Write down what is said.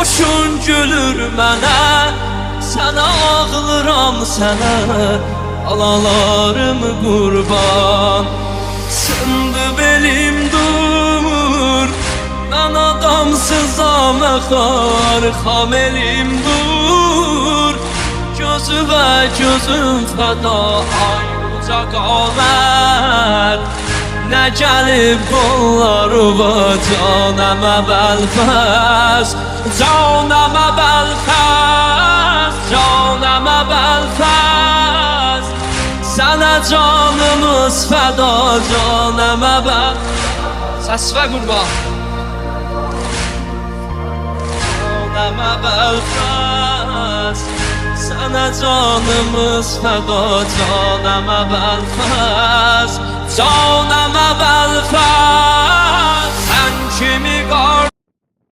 Qoşun gülür mənə, sənə ağlıram sənə, alalarım qurban. Sındı belim dur, mən adamsızam əxar, xam elim dur, gözüvə gözüm fəda, ayrıca qamər. Nə gəlib qollarıma, canəmə bəlfəz, canəmə bəlfəz, canəmə bəlfəz. Sənə canımız fəda, canəmə bəlfəz. Səs və qurban. Canəmə bəlfəz, sənə canımız fəda, canəmə bəlfəz. Canəmə bəlfəz, sən kimi qar